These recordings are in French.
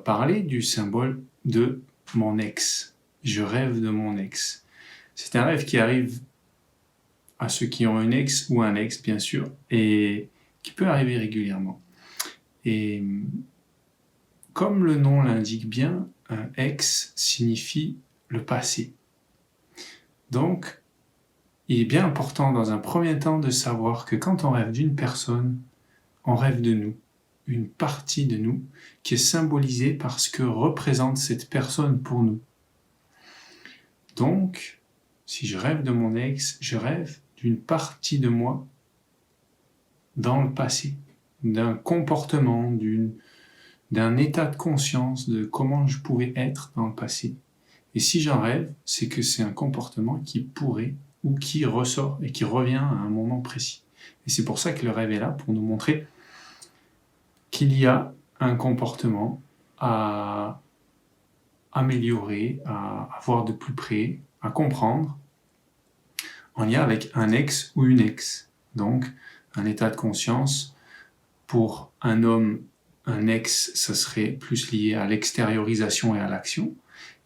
parler du symbole de mon ex. Je rêve de mon ex. C'est un rêve qui arrive à ceux qui ont une ex ou un ex, bien sûr, et qui peut arriver régulièrement. Et comme le nom l'indique bien, un ex signifie le passé. Donc, il est bien important dans un premier temps de savoir que quand on rêve d'une personne, on rêve de nous, une partie de nous qui est symbolisée par ce que représente cette personne pour nous. Donc, si je rêve de mon ex, je rêve d'une partie de moi dans le passé, d'un comportement, d'un état de conscience, de comment je pouvais être dans le passé. Et si j'en rêve, c'est que c'est un comportement qui pourrait ou qui ressort et qui revient à un moment précis. Et c'est pour ça que le rêve est là, pour nous montrer qu'il y a un comportement à améliorer, à voir de plus près, à comprendre, en lien avec un ex ou une ex. Donc, un état de conscience, pour un homme, un ex, ça serait plus lié à l'extériorisation et à l'action,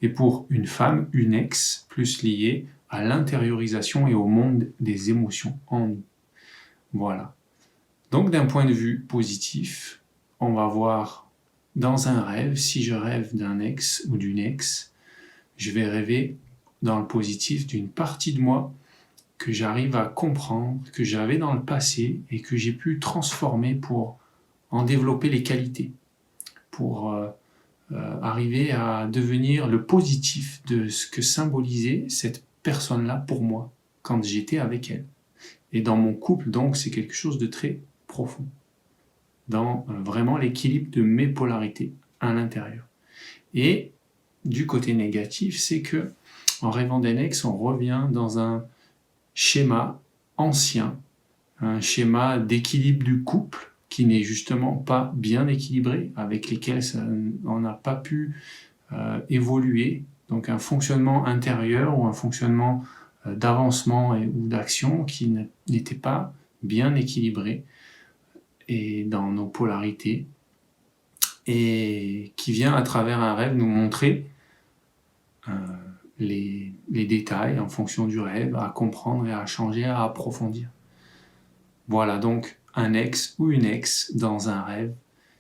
et pour une femme, une ex, plus liée à l'intériorisation et au monde des émotions en nous. Voilà. Donc, d'un point de vue positif, on va voir dans un rêve, si je rêve d'un ex ou d'une ex, je vais rêver dans le positif d'une partie de moi que j'arrive à comprendre, que j'avais dans le passé et que j'ai pu transformer pour en développer les qualités, pour arriver à devenir le positif de ce que symbolisait cette personne-là pour moi quand j'étais avec elle. Et dans mon couple, donc, c'est quelque chose de très profond, dans vraiment l'équilibre de mes polarités à l'intérieur. Et du côté négatif, c'est que en rêvant d'un ex, on revient dans un schéma ancien, un schéma d'équilibre du couple qui n'est justement pas bien équilibré, avec lesquels on n'a pas pu évoluer. Donc un fonctionnement intérieur ou un fonctionnement d'avancement ou d'action qui n'était pas bien équilibré et dans nos polarités, et qui vient à travers un rêve nous montrer les détails en fonction du rêve, à comprendre et à changer, à approfondir. Voilà, donc un ex ou une ex dans un rêve,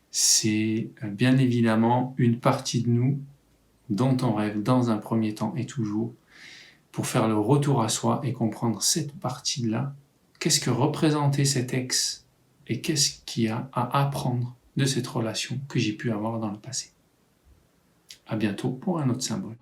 c'est bien évidemment une partie de nous dont on rêve dans un premier temps et toujours, pour faire le retour à soi et comprendre cette partie-là. Qu'est-ce que représentait cet ex et qu'est-ce qu'il y a à apprendre de cette relation que j'ai pu avoir dans le passé. À bientôt pour un autre symbole.